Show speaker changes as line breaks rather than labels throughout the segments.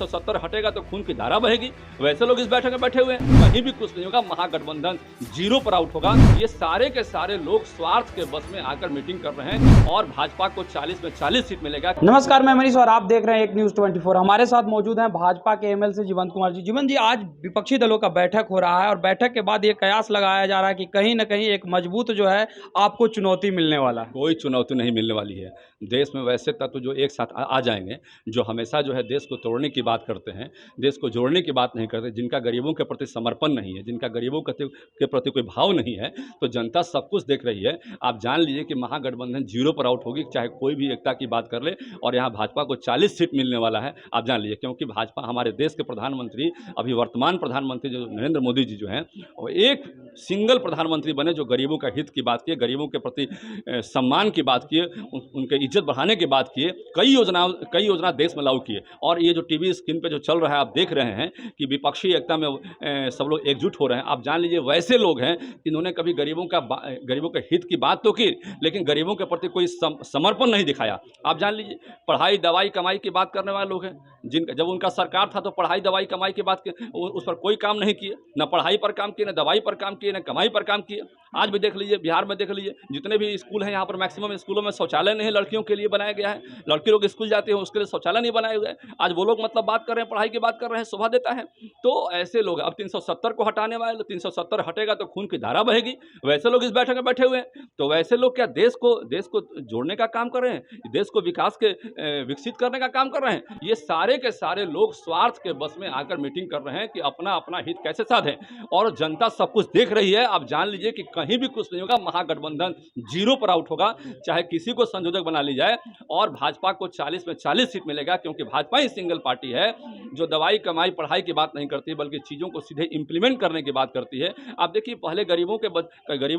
370 हटेगा तो खून की धारा बहेगी। वैसे लोग इस बैठक में बैठे हुए हैं, कहीं भी कुछ नहीं होगा, महागठबंधन जीरो पर आउट होगा। ये सारे के सारे लोग स्वार्थ के बस में आकर मीटिंग कर रहे हैं और भाजपा को 40 में 40 सीट मिलेगा।
नमस्कार, मैं मनीष और आप देख रहे हैं एक न्यूज़ 24। हमारे साथ मौजूद हैं भाजपा के एमएलसी जीवंत कुमार जी। जीवंत जी, आज विपक्षी दलों का बैठक हो रहा है और बैठक के बाद ये कयास लगाया जा रहा है कि कहीं न कहीं एक मजबूत जो है आपको चुनौती मिलने वाला है।
कोई चुनौती नहीं मिलने वाली है। देश में वैसे तत्व जो एक साथ आ जाएंगे, जो हमेशा जो है देश को तोड़ने की बात करते हैं, देश को जोड़ने की बात नहीं करते, जिनका गरीबों के प्रति समर्पण नहीं है, जिनका गरीबों के प्रति कोई भाव नहीं है, तो जनता सब कुछ देख रही है। आप जान लीजिए कि महागठबंधन जीरो पर आउट होगी, चाहे कोई भी एकता की बात कर ले। और यहाँ भाजपा को 40 सीट मिलने वाला है, आप जान लीजिए, क्योंकि भाजपा हमारे देश के प्रधानमंत्री, अभी वर्तमान प्रधानमंत्री जो नरेंद्र मोदी जी जो हैं, वो एक सिंगल प्रधानमंत्री बने जो गरीबों का हित की बात किए, गरीबों के प्रति सम्मान की बात किए, उनके इज्जत बढ़ाने की बात किए, कई योजना देश में लागू किए। और ये जो टीवी स्क्रीन पे जो चल रहा है, आप देख रहे हैं कि विपक्षी एकता में सब लोग एकजुट हो रहे हैं। आप जान लीजिए वैसे लोग हैं जिन्होंने कभी गरीबों के हित की बात तो की, लेकिन गरीबों के प्रति कोई समर्पण नहीं दिखाया। आप जान लीजिए पढ़ाई दवाई कमाई की बात करने वाले लोग हैं, जिनका जब उनका सरकार था तो पढ़ाई दवाई कमाई की बात की, उस पर कोई काम नहीं किए, न पढ़ाई पर काम किए, न दवाई पर काम किए, न कमाई पर काम किए। आज भी देख लीजिए, बिहार में देख लीजिए, जितने भी स्कूल हैं यहाँ पर मैक्सिमम स्कूलों में शौचालय नहीं है, लड़कियों के लिए बनाया गया है। लड़के लोग स्कूल जाते हैं, उसके लिए शौचालय नहीं बनाए हुए हैं। आज वो लोग मतलब बात कर रहे हैं, पढ़ाई की बात कर रहे हैं, शोभा देता है। तो ऐसे लोग अब 370 को हटाने वाले, 370 हटेगा तो खून की धारा बहेगी। वैसे लोग इस बैठक में बैठे हुए हैं, तो वैसे लोग क्या देश को जोड़ने का काम कर रहे हैं, देश को विकास के विकसित करने का काम कर रहे हैं? ये सारे के सारे लोग स्वार्थ के बस में आकर मीटिंग कर रहे हैं कि अपना अपना हित कैसे साधें, और जनता सब कुछ देख रही है। आप जान लीजिए कि कहीं भी कुछ नहीं होगा, महागठबंधन जीरो पर आउट होगा, चाहे किसी को संयोजक बना ली जाए, और भाजपा को 40 में 40 सीट मिलेगा, क्योंकि भाजपा ही सिंगल पार्टी है जो दवाई कमाई पढ़ाई की बात नहीं करती, बल्कि चीज़ों को सीधे इंप्लीमेंट करने की बात करती है। आप देखिए पहले गरीबों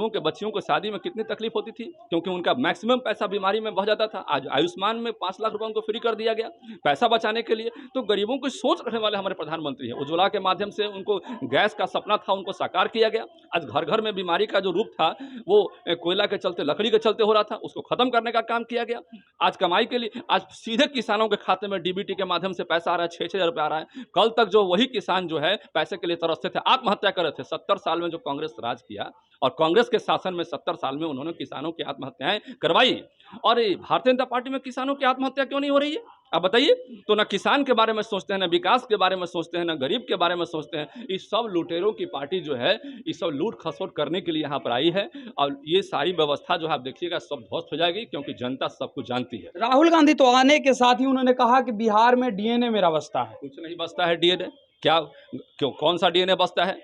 के बच्चियों को शादी में कितनी तकलीफ होती थी, क्योंकि उनका मैक्सिमम पैसा बीमारी में बह जाता था। आज आयुष्मान में 5 लाख रुपए उनको फ्री कर दिया गया पैसा बचाने के लिए। तो गरीबों को सोच रखने वाले हमारे प्रधानमंत्री हैं। उज्ज्वला के माध्यम से उनको गैस का सपना था, उनको साकार किया गया। आज घर घर में बीमारी का जो रूप था वो कोयला के चलते, लकड़ी के चलते हो रहा था, उसको खत्म करने का काम किया गया। आज कमाई के लिए आज सीधे किसानों के खाते में डीबीटी के माध्यम से पैसा आ रहा है, 6-6 हज़ार रुपये आ रहा है। कल तक जो वही किसान जो है पैसे के लिए तरसते थे, आत्महत्या कर रहे थे। 70 साल में जो कांग्रेस राज किया, और कांग्रेस के शासन में 70 साल में उन्होंने किसानों की आत्महत्याएं करवाई, और भारतीय जनता पार्टी में किसानों की आत्महत्या क्यों नहीं हो रही है? आप बताइए। तो ना किसान के बारे में सोचते हैं, ना विकास के बारे में सोचते हैं, ना गरीब के बारे में सोचते हैं। इस सब लुटेरों की पार्टी जो है, इस सब लूट खसोट करने के लिए यहाँ पर आई है, और ये सारी व्यवस्था जो है आप देखिएगा सब ध्वस्त हो जाएगी, क्योंकि जनता सब कुछ जानती है।
राहुल गांधी तो आने के साथ ही उन्होंने कहा कि बिहार में डीएनए मेरा बसता है।
कुछ नहीं बसता है डीएनए, क्या क्यों कौन सा डीएनए बसता है?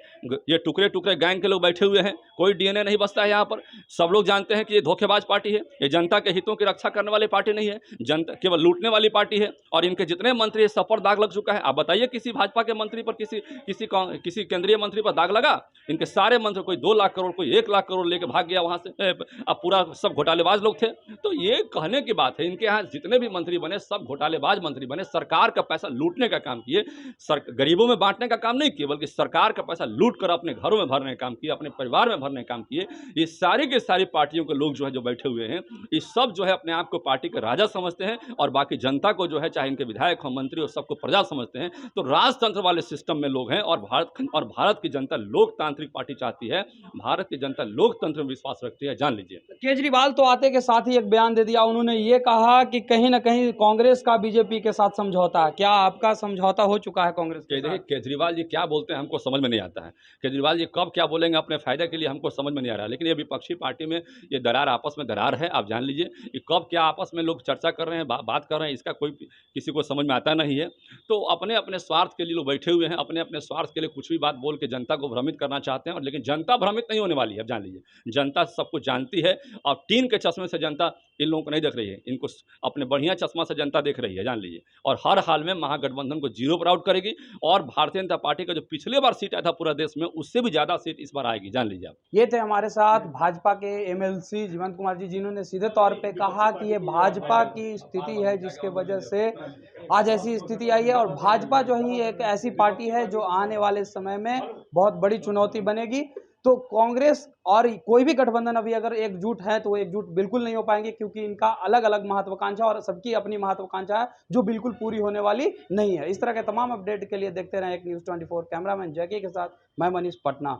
ये टुकड़े टुकड़े गैंग के लोग बैठे हुए हैं, कोई डीएनए नहीं बसता है यहाँ पर। सब लोग जानते हैं कि ये धोखेबाज पार्टी है, ये जनता के हितों की रक्षा करने वाली पार्टी नहीं है, जनता केवल लूटने वाली पार्टी है। और इनके जितने मंत्री हैं सब पर दाग लग चुका है। आप बताइए किसी भाजपा के मंत्री पर, किसी केंद्रीय मंत्री पर दाग लगा? इनके सारे मंत्री, कोई 2 लाख करोड़, कोई 1 लाख करोड़ लेके भाग गया वहाँ से। अब पूरा सब घोटालेबाज लोग थे। तो ये कहने की बात है, इनके यहाँ जितने भी मंत्री बने सब घोटालेबाज मंत्री बने, सरकार का पैसा लूटने का काम किए, गरीबों में बांटने का काम नहीं किए, बल्कि सरकार का पैसा लूट कर अपने घरों में भरने का काम किए, अपने परिवार में भरने का काम किए। ये सारी के सारी पार्टियों के लोग जो है जो बैठे हुए हैं, ये सब जो है अपने आप को पार्टी के राजा समझते हैं, और बाकी जनता को जो है, चाहे इनके विधायक हो, मंत्री हो, सबको प्रजा समझते हैं। तो राजतंत्र वाले सिस्टम में लोग हैं, और भारत की जनता लोकतांत्रिक पार्टी चाहती है। भारत की जनता लोकतंत्र में विश्वास रखती है, जान लीजिए।
केजरीवाल तो आते के साथ ही एक बयान दे दिया। उन्होंने ये कहा कि कहीं ना कहीं कांग्रेस का बीजेपी के साथ समझौता है। क्या आपका समझौता हो चुका है कांग्रेस के साथ?
केजरीवाल जी क्या बोलते हैं हमको समझ में नहीं आता है। केजरीवाल जी कब क्या बोलेंगे अपने फायदे के लिए हमको समझ में नहीं आ रहा है। लेकिन ये विपक्षी पार्टी में ये दरार, आपस में दरार है। आप जान लीजिए कि कब क्या आपस में लोग चर्चा कर रहे हैं, बात कर रहे हैं, इसका कोई किसी को समझ में आता नहीं है। तो अपने अपने स्वार्थ के लिए लोग बैठे हुए हैं, अपने अपने स्वार्थ के लिए कुछ भी बात बोल के जनता को भ्रमित करना चाहते हैं। और लेकिन जनता भ्रमित नहीं होने वाली है, जान लीजिए। जनता सब कुछ जानती है, और टीन के चश्मे से जनता इन लोगों को नहीं देख रही है, इनको अपने बढ़िया चश्मा से जनता देख रही है, जान लीजिए। और हर हाल में महागठबंधन को जीरो पर आउट करेगी, और भारतीय जनता पार्टी का जो पिछले बार सीट आया था पूरा देश में, उससे भी ज़्यादा सीट इस बार आएगी, जान लीजिए आप।
ये थे हमारे साथ भाजपा के एमएलसी जीवंत कुमार जी, जिन्होंने सीधे तौर पे कहा कि ये भाजपा की स्थिति है जिसके वजह से आज ऐसी स्थिति आई है, और भाजपा जो ही एक ऐसी पार्टी है जो आने वाले समय में बहुत बड़ी चुनौती बनेगी। तो कांग्रेस और कोई भी गठबंधन अभी अगर एकजुट है तो वो एकजुट बिल्कुल नहीं हो पाएंगे, क्योंकि इनका अलग अलग महत्वाकांक्षा और सबकी अपनी महत्वाकांक्षा है जो बिल्कुल पूरी होने वाली नहीं है। इस तरह के तमाम अपडेट के लिए देखते रहें एक न्यूज़ 24। कैमरामैन जैकी के साथ मैं मनीष, पटना।